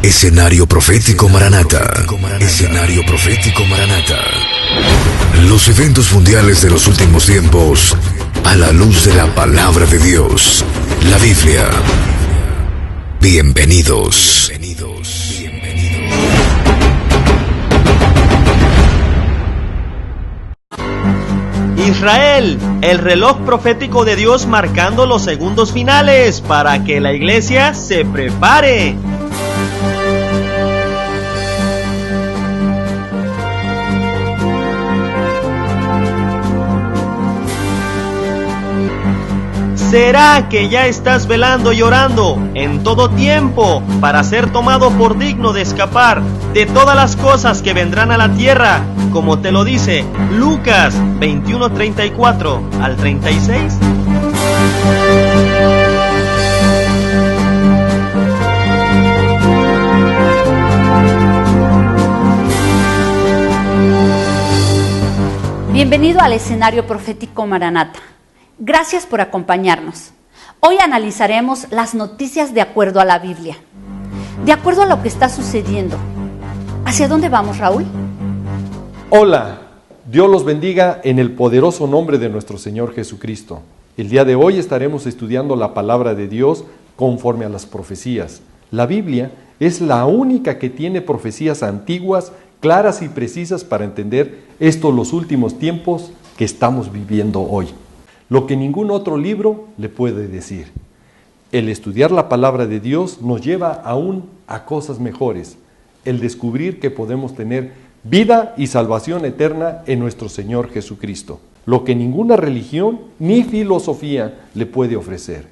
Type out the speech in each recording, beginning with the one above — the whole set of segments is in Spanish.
Escenario Profético Maranata. Escenario Profético Maranata. Los eventos mundiales de los últimos tiempos a la luz de la palabra de Dios, la Biblia. Bienvenidos. Israel, el reloj profético de Dios marcando los segundos finales para que la iglesia se prepare. ¿Será que ya estás velando y orando en todo tiempo para ser tomado por digno de escapar de todas las cosas que vendrán a la tierra, como te lo dice Lucas 21:34 al 36? Bienvenido al escenario profético Maranata. Gracias por acompañarnos. Hoy analizaremos las noticias de acuerdo a la Biblia, de acuerdo a lo que está sucediendo. ¿Hacia dónde vamos, Raúl? Hola, Dios los bendiga en el poderoso nombre de nuestro Señor Jesucristo. El día de hoy estaremos estudiando la palabra de Dios conforme a las profecías. La Biblia es la única que tiene profecías antiguas, claras y precisas para entender los últimos tiempos que estamos viviendo hoy. Lo que ningún otro libro le puede decir. El estudiar la palabra de Dios nos lleva aún a cosas mejores. El descubrir que podemos tener vida y salvación eterna en nuestro Señor Jesucristo. Lo que ninguna religión ni filosofía le puede ofrecer.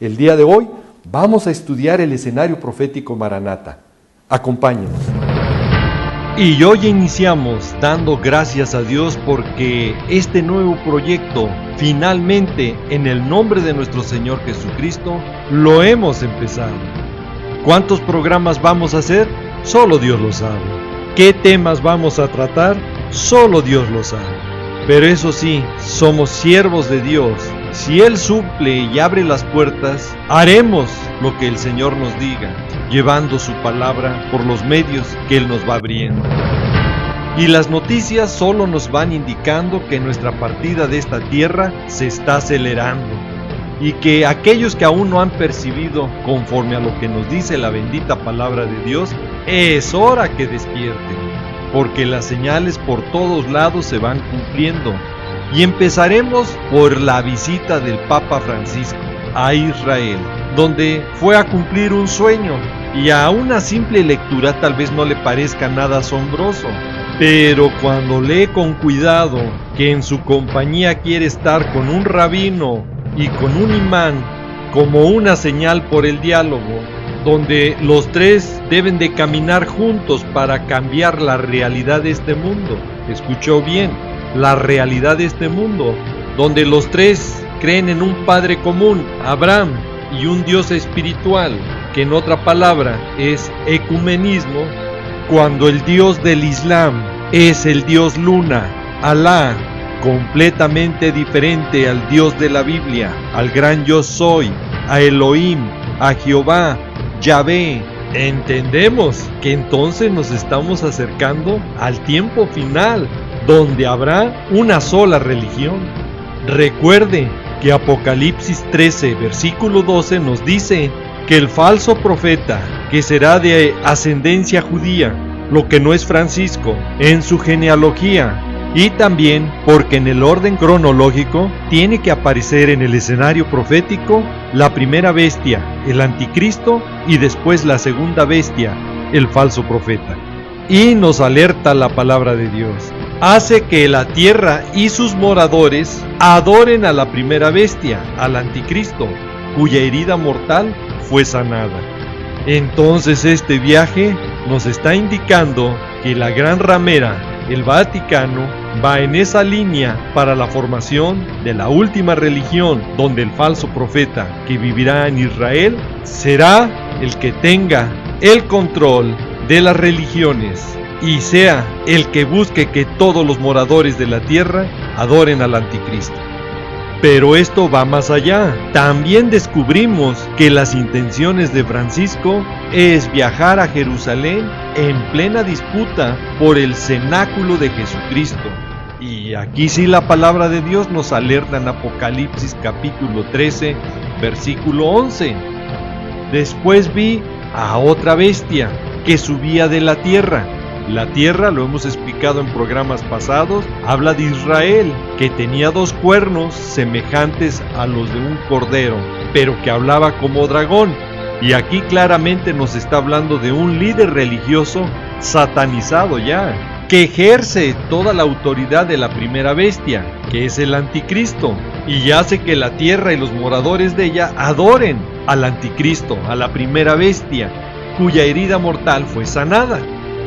El día de hoy vamos a estudiar el escenario profético Maranata. Acompáñenos. Y hoy iniciamos dando gracias a Dios porque este nuevo proyecto, finalmente, en el nombre de nuestro Señor Jesucristo, lo hemos empezado. ¿Cuántos programas vamos a hacer? Solo Dios lo sabe. ¿Qué temas vamos a tratar? Solo Dios lo sabe. Pero eso sí, somos siervos de Dios. Si Él suple y abre las puertas, haremos lo que el Señor nos diga, llevando su palabra por los medios que Él nos va abriendo. Y las noticias solo nos van indicando que nuestra partida de esta tierra se está acelerando y que aquellos que aún no han percibido conforme a lo que nos dice la bendita palabra de Dios, es hora que despierten, porque las señales por todos lados se van cumpliendo. Y empezaremos por la visita del Papa Francisco a Israel, donde fue a cumplir un sueño, y a una simple lectura tal vez no le parezca nada asombroso, pero cuando lee con cuidado que en su compañía quiere estar con un rabino y con un imán como una señal por el diálogo, donde los tres deben de caminar juntos para cambiar la realidad de este mundo. Escuchó bien, la realidad de este mundo, donde los tres creen en un Padre común, Abraham, y un Dios espiritual, que en otra palabra es ecumenismo, cuando el Dios del Islam es el Dios Luna, Alá, completamente diferente al Dios de la Biblia, al gran yo soy, a Elohim, a Jehová, Yahvé. Entendemos que entonces nos estamos acercando al tiempo final, donde habrá una sola religión. Recuerde que Apocalipsis 13, versículo 12 nos dice que el falso profeta, que será de ascendencia judía, lo que no es Francisco, en su genealogía, y también porque en el orden cronológico tiene que aparecer en el escenario profético la primera bestia, el anticristo, y después la segunda bestia, el falso profeta. Y nos alerta la palabra de Dios. Hace que la tierra y sus moradores adoren a la primera bestia, al anticristo, cuya herida mortal fue sanada. Entonces este viaje nos está indicando que la gran ramera, el Vaticano, va en esa línea para la formación de la última religión, donde el falso profeta que vivirá en Israel será el que tenga el control de las religiones y sea el que busque que todos los moradores de la tierra adoren al anticristo. Pero esto va más allá. También descubrimos que las intenciones de Francisco es viajar a Jerusalén en plena disputa por el cenáculo de Jesucristo. Y aquí sí la palabra de Dios nos alerta en Apocalipsis capítulo 13, versículo 11. Después vi a otra bestia que subía de la tierra. La tierra, lo hemos explicado en programas pasados, habla de Israel, que tenía 2 cuernos semejantes a los de un cordero, pero que hablaba como dragón. Y aquí claramente nos está hablando de un líder religioso satanizado ya, que ejerce toda la autoridad de la primera bestia, que es el anticristo, y hace que la tierra y los moradores de ella adoren al anticristo, a la primera bestia, cuya herida mortal fue sanada.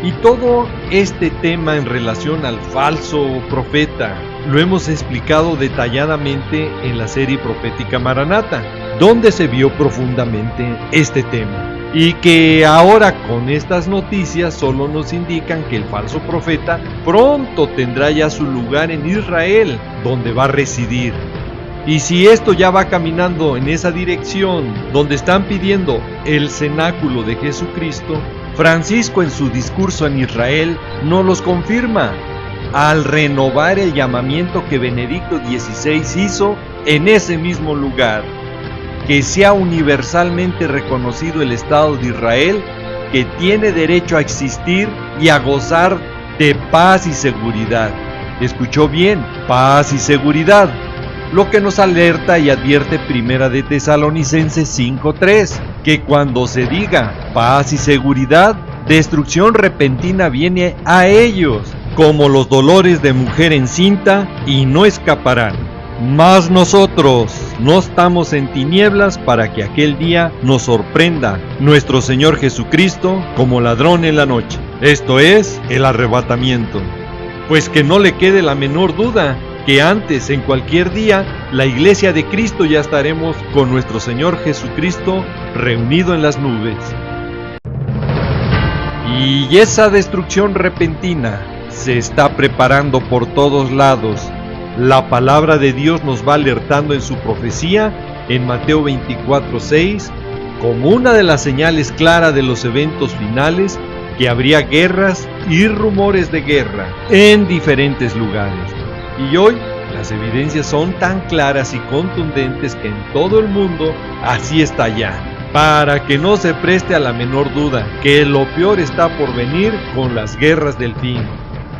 Y todo este tema en relación al falso profeta lo hemos explicado detalladamente en la serie profética Maranata, donde se vio profundamente este tema. Y que ahora con estas noticias solo nos indican que el falso profeta pronto tendrá ya su lugar en Israel, donde va a residir. Y si esto ya va caminando en esa dirección, donde están pidiendo el cenáculo de Jesucristo, Francisco en su discurso en Israel no los confirma, al renovar el llamamiento que Benedicto XVI hizo en ese mismo lugar, que sea universalmente reconocido el Estado de Israel, que tiene derecho a existir y a gozar de paz y seguridad. ¿Escuchó bien? Paz y seguridad. Lo que nos alerta y advierte Primera de Tesalonicenses 5:3, que cuando se diga paz y seguridad, destrucción repentina viene a ellos, como los dolores de mujer encinta, y no escaparán. Mas nosotros no estamos en tinieblas para que aquel día nos sorprenda nuestro Señor Jesucristo como ladrón en la noche. Esto es el arrebatamiento. Pues que no le quede la menor duda que antes, en cualquier día, la Iglesia de Cristo ya estaremos con nuestro Señor Jesucristo reunido en las nubes. Y esa destrucción repentina se está preparando por todos lados. La palabra de Dios nos va alertando en su profecía, en Mateo 24:6, como una de las señales claras de los eventos finales, que habría guerras y rumores de guerra en diferentes lugares. Y hoy las evidencias son tan claras y contundentes que en todo el mundo así está ya, para que no se preste a la menor duda que lo peor está por venir con las guerras del fin.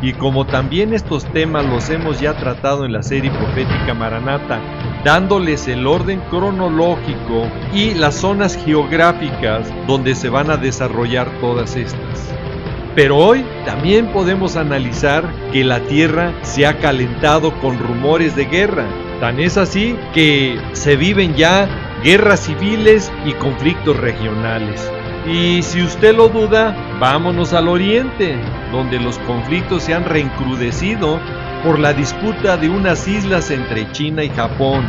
Y como también estos temas los hemos ya tratado en la serie profética Maranata, dándoles el orden cronológico y las zonas geográficas donde se van a desarrollar todas estas. Pero hoy también podemos analizar que la tierra se ha calentado con rumores de guerra. Tan es así que se viven ya guerras civiles y conflictos regionales. Y si usted lo duda, vámonos al oriente, donde los conflictos se han reencrudecido por la disputa de unas islas entre China y Japón.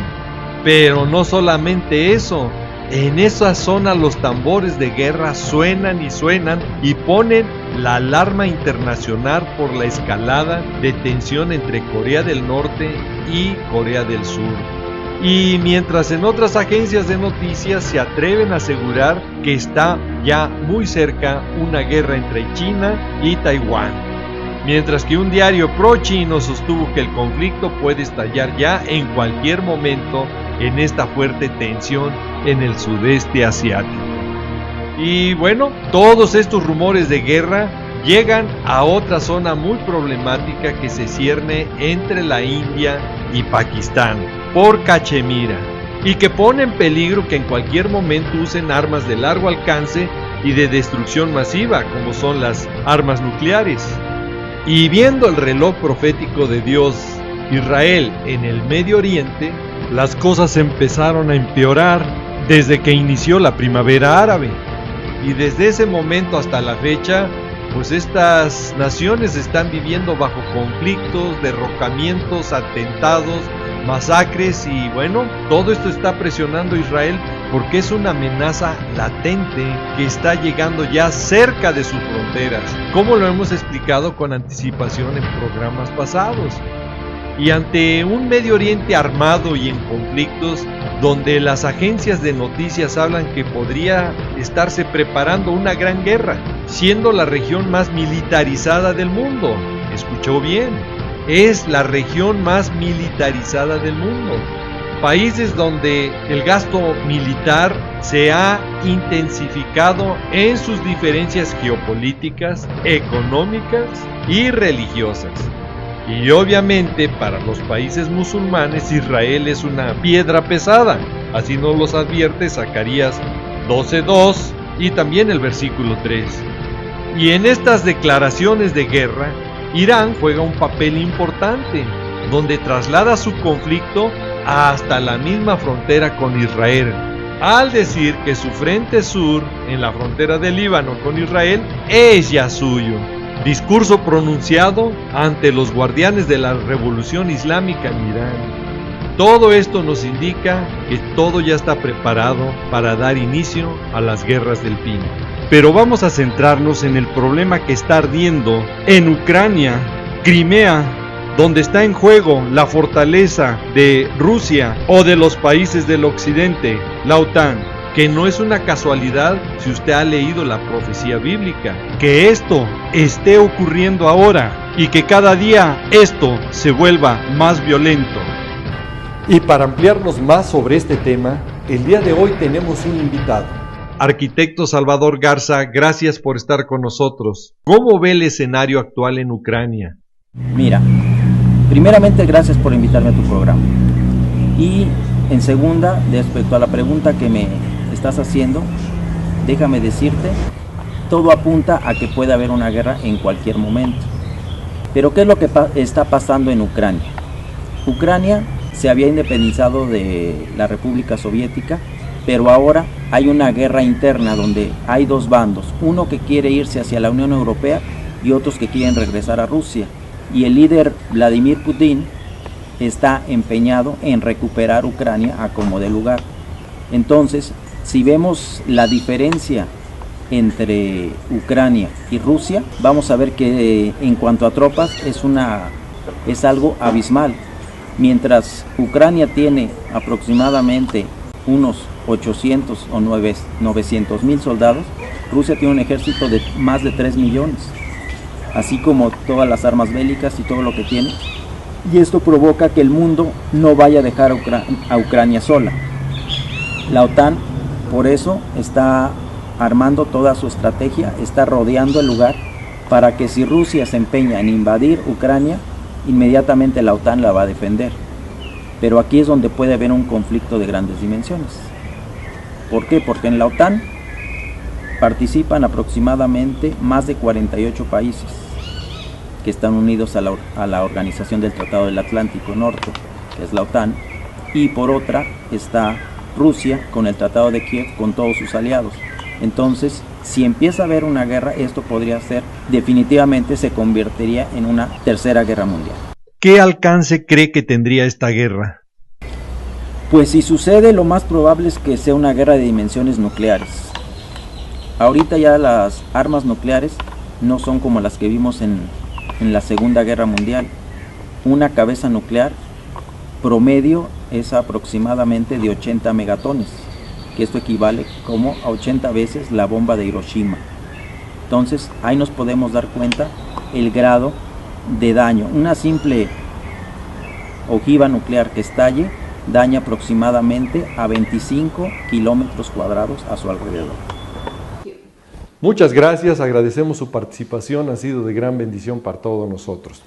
Pero no solamente eso, en esa zona los tambores de guerra suenan y ponen la alarma internacional por la escalada de tensión entre Corea del Norte y Corea del Sur. Y mientras en otras agencias de noticias se atreven a asegurar que está ya muy cerca una guerra entre China y Taiwán, mientras que un diario pro-chino sostuvo que el conflicto puede estallar ya en cualquier momento en esta fuerte tensión en el sudeste asiático. Y bueno, todos estos rumores de guerra llegan a otra zona muy problemática que se cierne entre la India y Pakistán, por Cachemira, y que pone en peligro que en cualquier momento usen armas de largo alcance y de destrucción masiva, como son las armas nucleares. Y viendo el reloj profético de Dios, Israel en el Medio Oriente, las cosas empezaron a empeorar desde que inició la primavera árabe. Y desde ese momento hasta la fecha, pues estas naciones están viviendo bajo conflictos, derrocamientos, atentados, masacres, y bueno, todo esto está presionando a Israel porque es una amenaza latente que está llegando ya cerca de sus fronteras, como lo hemos explicado con anticipación en programas pasados. Y ante un Medio Oriente armado y en conflictos, donde las agencias de noticias hablan que podría estarse preparando una gran guerra, siendo la región más militarizada del mundo. Escuchó bien, es la región más militarizada del mundo. Países donde el gasto militar se ha intensificado en sus diferencias geopolíticas, económicas y religiosas. Y obviamente para los países musulmanes Israel es una piedra pesada, así nos los advierte Zacarías 12:2 y también el versículo 3. Y en estas declaraciones de guerra, Irán juega un papel importante, donde traslada su conflicto hasta la misma frontera con Israel, al decir que su frente sur, en la frontera del Líbano con Israel, es ya suyo. Discurso pronunciado ante los guardianes de la revolución islámica en Irán. Todo esto nos indica que todo ya está preparado para dar inicio a las guerras del pino. Pero vamos a centrarnos en el problema que está ardiendo en Ucrania, Crimea, donde está en juego la fortaleza de Rusia o de los países del occidente, la OTAN. Que no es una casualidad si usted ha leído la profecía bíblica, que esto esté ocurriendo ahora y que cada día esto se vuelva más violento. Y para ampliarnos más sobre este tema, el día de hoy tenemos un invitado. Arquitecto Salvador Garza, gracias por estar con nosotros. ¿Cómo ve el escenario actual en Ucrania? Mira, primeramente gracias por invitarme a tu programa. Y en segunda, respecto a la pregunta que me estás haciendo, déjame decirte, todo apunta a que puede haber una guerra en cualquier momento. Pero ¿qué es lo que está pasando en Ucrania? Ucrania se había independizado de la República Soviética, pero ahora hay una guerra interna donde hay dos bandos, uno que quiere irse hacia la Unión Europea y otros que quieren regresar a Rusia. Y el líder Vladimir Putin está empeñado en recuperar Ucrania a como de lugar. Entonces, si vemos la diferencia entre Ucrania y Rusia, vamos a ver que en cuanto a tropas es algo abismal. Mientras Ucrania tiene aproximadamente unos 800 o 900 mil soldados, Rusia tiene un ejército de más de 3 millones, así como todas las armas bélicas y todo lo que tiene. Y esto provoca que el mundo no vaya a dejar a Ucrania sola. La OTAN por eso está armando toda su estrategia, está rodeando el lugar para que si Rusia se empeña en invadir Ucrania, inmediatamente la OTAN la va a defender. Pero aquí es donde puede haber un conflicto de grandes dimensiones. ¿Por qué? Porque en la OTAN participan aproximadamente más de 48 países que están unidos a la Organización del Tratado del Atlántico Norte, que es la OTAN, y por otra está Rusia con el Tratado de Kiev con todos sus aliados. Entonces, si empieza a haber una guerra, esto podría ser, definitivamente se convertiría en una tercera guerra mundial. ¿Qué alcance cree que tendría esta guerra? Pues si sucede, lo más probable es que sea una guerra de dimensiones nucleares. Ahorita ya las armas nucleares no son como las que vimos en la Segunda Guerra Mundial. Una cabeza nuclear promedio es aproximadamente de 80 megatones, que esto equivale como a 80 veces la bomba de Hiroshima. Entonces ahí nos podemos dar cuenta el grado de daño. Una simple ojiva nuclear que estalle daña aproximadamente a 25 kilómetros cuadrados a su alrededor. Muchas gracias, agradecemos su participación, ha sido de gran bendición para todos nosotros.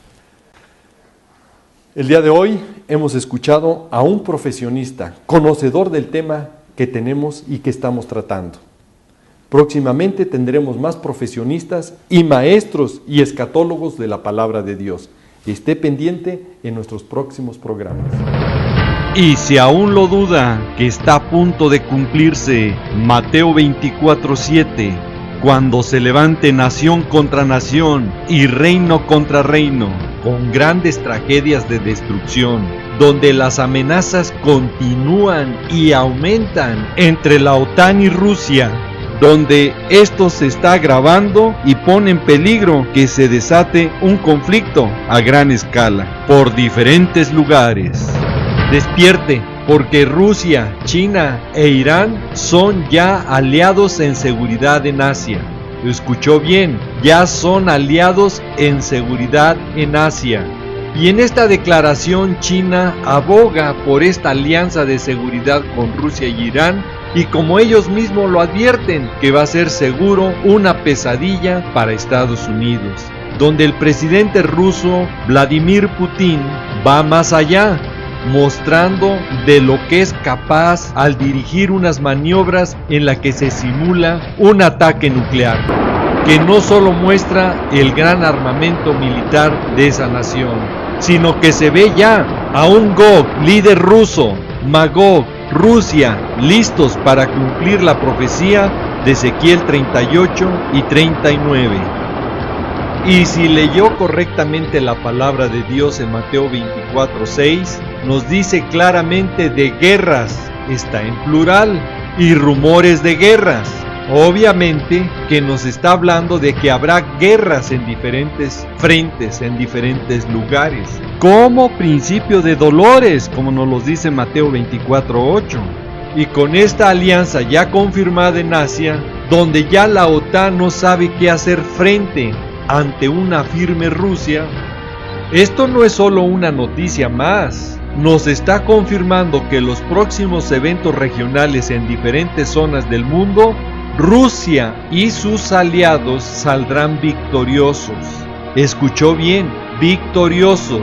El día de hoy hemos escuchado a un profesionista, conocedor del tema que tenemos y que estamos tratando. Próximamente tendremos más profesionistas y maestros y escatólogos de la palabra de Dios. Esté pendiente en nuestros próximos programas. Y si aún lo duda que está a punto de cumplirse Mateo 24:7, cuando se levante nación contra nación y reino contra reino, con grandes tragedias de destrucción, donde las amenazas continúan y aumentan entre la OTAN y Rusia, donde esto se está agravando y pone en peligro que se desate un conflicto a gran escala por diferentes lugares. Despierte, porque Rusia, China e Irán son ya aliados en seguridad en Asia. Escuchó bien, ya son aliados en seguridad en Asia. Y en esta declaración China aboga por esta alianza de seguridad con Rusia y Irán, y como ellos mismos lo advierten, que va a ser seguro una pesadilla para Estados Unidos, donde el presidente ruso Vladimir Putin va más allá, mostrando de lo que es capaz al dirigir unas maniobras en las que se simula un ataque nuclear, que no solo muestra el gran armamento militar de esa nación, sino que se ve ya a un Gog, líder ruso, Magog, Rusia, listos para cumplir la profecía de Ezequiel 38 y 39. Y si leyó correctamente la palabra de Dios en Mateo 24:6, nos dice claramente de guerras, está en plural, y rumores de guerras. Obviamente que nos está hablando de que habrá guerras en diferentes frentes, en diferentes lugares, como principio de dolores, como nos lo dice Mateo 24:8. Y con esta alianza ya confirmada en Asia, donde ya la OTAN no sabe qué hacer frente ante una firme Rusia, esto no es solo una noticia más, nos está confirmando que los próximos eventos regionales en diferentes zonas del mundo, Rusia y sus aliados saldrán victoriosos. Escuchó bien, victoriosos,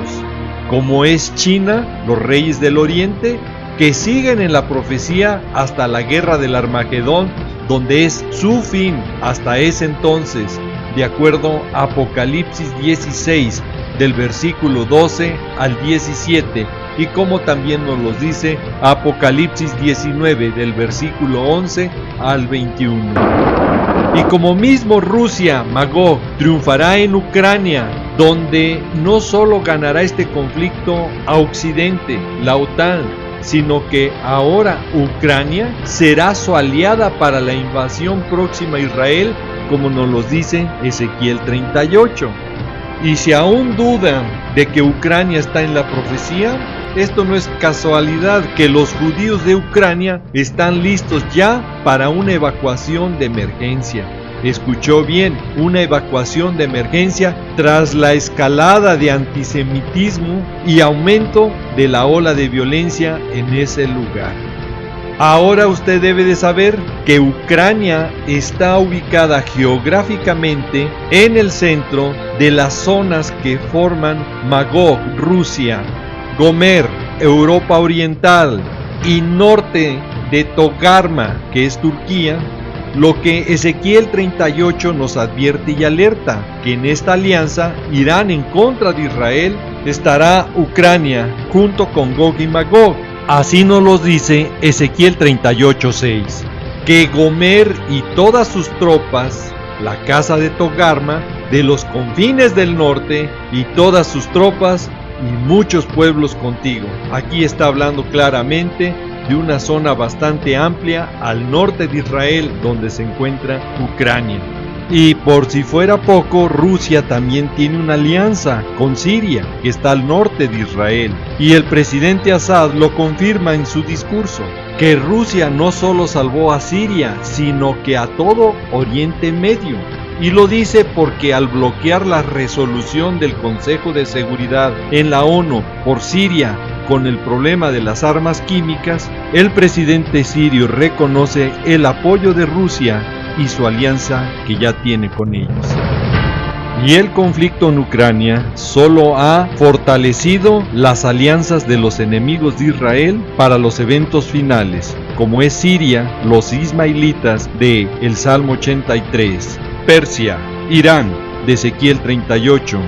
como es China, los reyes del Oriente, que siguen en la profecía hasta la guerra del Armagedón, donde es su fin hasta ese entonces, de acuerdo a Apocalipsis 16, del versículo 12 al 17, y como también nos los dice Apocalipsis 19, del versículo 11 al 21. Y como mismo Rusia, Magog, triunfará en Ucrania, donde no solo ganará este conflicto a Occidente, la OTAN, sino que ahora Ucrania será su aliada para la invasión próxima a Israel, como nos lo dice Ezequiel 38. Y si aún dudan de que Ucrania está en la profecía, esto no es casualidad que los judíos de Ucrania están listos ya para una evacuación de emergencia. Escuchó bien, una evacuación de emergencia tras la escalada de antisemitismo y aumento de la ola de violencia en ese lugar. Ahora usted debe de saber que Ucrania está ubicada geográficamente en el centro de las zonas que forman Magog, Rusia, Gomer, Europa Oriental, y norte de Togarma, que es Turquía, lo que Ezequiel 38 nos advierte y alerta, que en esta alianza irán en contra de Israel, estará Ucrania junto con Gog y Magog. Así nos lo dice Ezequiel 38:6, que Gomer y todas sus tropas, la casa de Togarma, de los confines del norte, y todas sus tropas, y muchos pueblos contigo. Aquí está hablando claramente de una zona bastante amplia al norte de Israel, donde se encuentra Ucrania. Y por si fuera poco, Rusia también tiene una alianza con Siria, que está al norte de Israel. Y el presidente Assad lo confirma en su discurso, que Rusia no solo salvó a Siria, sino que a todo Oriente Medio. Y lo dice porque al bloquear la resolución del Consejo de Seguridad en la ONU por Siria con el problema de las armas químicas, el presidente sirio reconoce el apoyo de Rusia y su alianza que ya tiene con ellos. Y el conflicto en Ucrania solo ha fortalecido las alianzas de los enemigos de Israel para los eventos finales, como es Siria, los ismaelitas de el Salmo 83, Persia, Irán, de Ezequiel 38,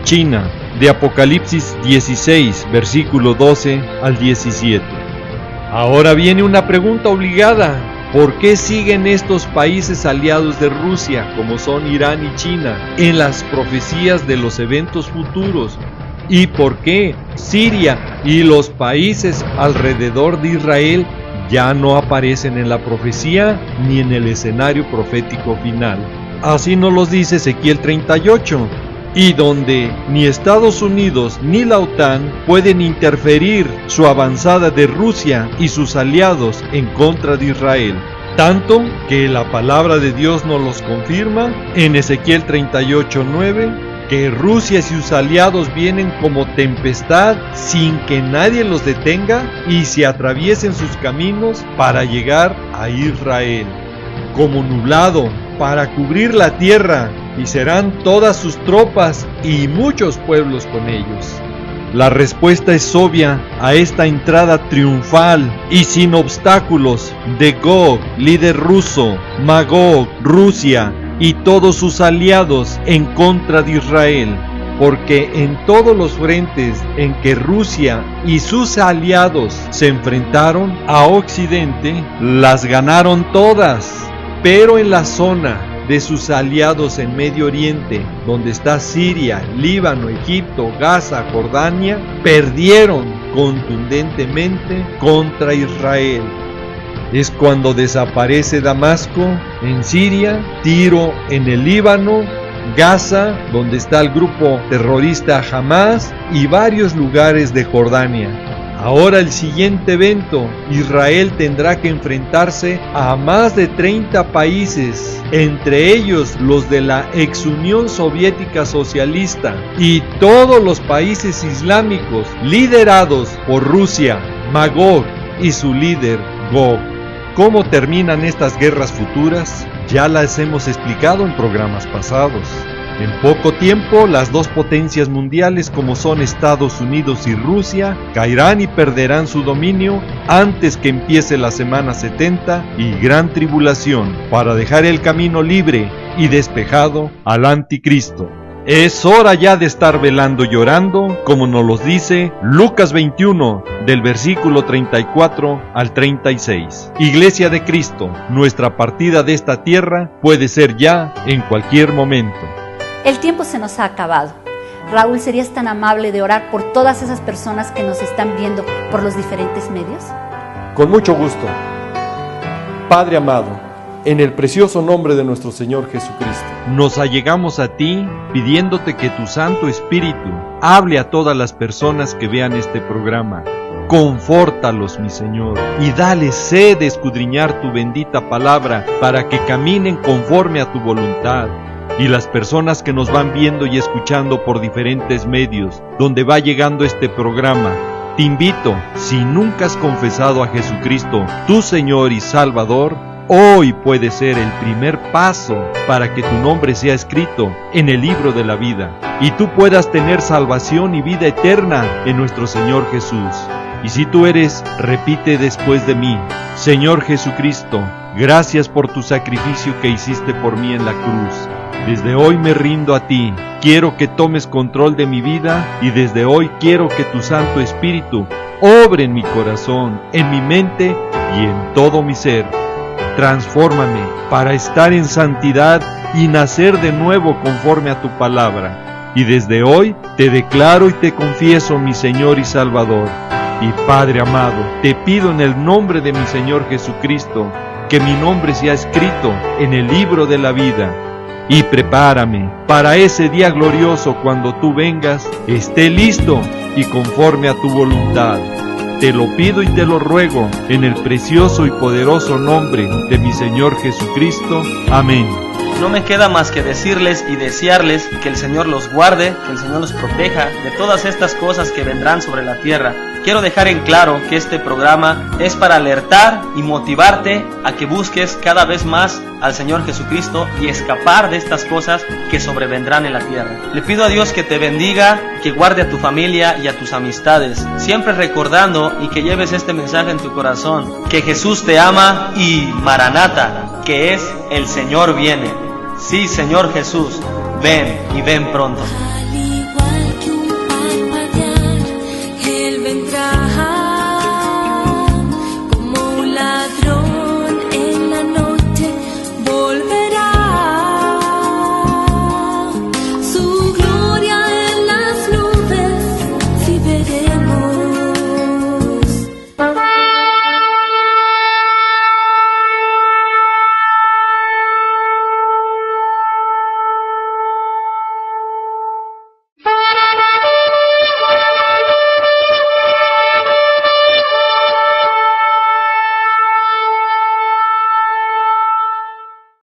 China, de Apocalipsis 16, versículo 12 al 17. Ahora viene una pregunta obligada. ¿Por qué siguen estos países aliados de Rusia, como son Irán y China, en las profecías de los eventos futuros? ¿Y por qué Siria y los países alrededor de Israel ya no aparecen en la profecía ni en el escenario profético final. Así nos lo dice Ezequiel 38, y donde ni Estados Unidos ni la OTAN pueden interferir su avanzada de Rusia y sus aliados en contra de Israel. Tanto que la palabra de Dios nos los confirma en Ezequiel 38:9, que Rusia y sus aliados vienen como tempestad sin que nadie los detenga y se atraviesen sus caminos para llegar a Israel, como nublado para cubrir la tierra, y serán todas sus tropas y muchos pueblos con ellos. La respuesta es obvia a esta entrada triunfal y sin obstáculos de Gog, líder ruso, Magog, Rusia y todos sus aliados en contra de Israel, porque en todos los frentes en que Rusia y sus aliados se enfrentaron a Occidente, las ganaron todas, pero en la zona de sus aliados en Medio Oriente, donde está Siria, Líbano, Egipto, Gaza, Jordania, perdieron contundentemente contra Israel. Es cuando desaparece Damasco en Siria, Tiro en el Líbano, Gaza, donde está el grupo terrorista Hamas, y varios lugares de Jordania. Ahora el siguiente evento, Israel tendrá que enfrentarse a más de 30 países, entre ellos los de la ex Unión Soviética Socialista y todos los países islámicos liderados por Rusia, Magog y su líder Gog. ¿Cómo terminan estas guerras futuras? Ya las hemos explicado en programas pasados. En poco tiempo, las dos potencias mundiales como son Estados Unidos y Rusia caerán y perderán su dominio antes que empiece la semana 70 y gran tribulación, para dejar el camino libre y despejado al anticristo. Es hora ya de estar velando y llorando, como nos lo dice Lucas 21, del versículo 34 al 36. Iglesia de Cristo, nuestra partida de esta tierra puede ser ya en cualquier momento. El tiempo se nos ha acabado. Raúl, ¿serías tan amable de orar por todas esas personas que nos están viendo por los diferentes medios? Con mucho gusto. Padre amado, en el precioso nombre de nuestro Señor Jesucristo, nos allegamos a ti pidiéndote que tu Santo Espíritu hable a todas las personas que vean este programa. Confórtalos, mi Señor, y dale sed de escudriñar tu bendita palabra para que caminen conforme a tu voluntad. Y las personas que nos van viendo y escuchando por diferentes medios, donde va llegando este programa, te invito, si nunca has confesado a Jesucristo, tu Señor y Salvador, hoy puede ser el primer paso para que tu nombre sea escrito en el libro de la vida y tú puedas tener salvación y vida eterna en nuestro Señor Jesús. Y si tú eres, repite después de mí: Señor Jesucristo, gracias por tu sacrificio que hiciste por mí en la cruz. Desde hoy me rindo a ti, quiero que tomes control de mi vida y desde hoy quiero que tu Santo Espíritu obre en mi corazón, en mi mente y en todo mi ser. Transfórmame para estar en santidad y nacer de nuevo conforme a tu palabra. Y desde hoy te declaro y te confieso mi Señor y Salvador. Y Padre amado, te pido en el nombre de mi Señor Jesucristo que mi nombre sea escrito en el libro de la vida. Y prepárame para ese día glorioso cuando tú vengas, esté listo y conforme a tu voluntad. Te lo pido y te lo ruego en el precioso y poderoso nombre de mi Señor Jesucristo. Amén. No me queda más que decirles y desearles que el Señor los guarde, que el Señor los proteja de todas estas cosas que vendrán sobre la tierra. Quiero dejar en claro que este programa es para alertar y motivarte a que busques cada vez más al Señor Jesucristo y escapar de estas cosas que sobrevendrán en la tierra. Le pido a Dios que te bendiga, que guarde a tu familia y a tus amistades, siempre recordando y que lleves este mensaje en tu corazón, que Jesús te ama y Maranata, que es el Señor viene. Sí, Señor Jesús, ven y ven pronto.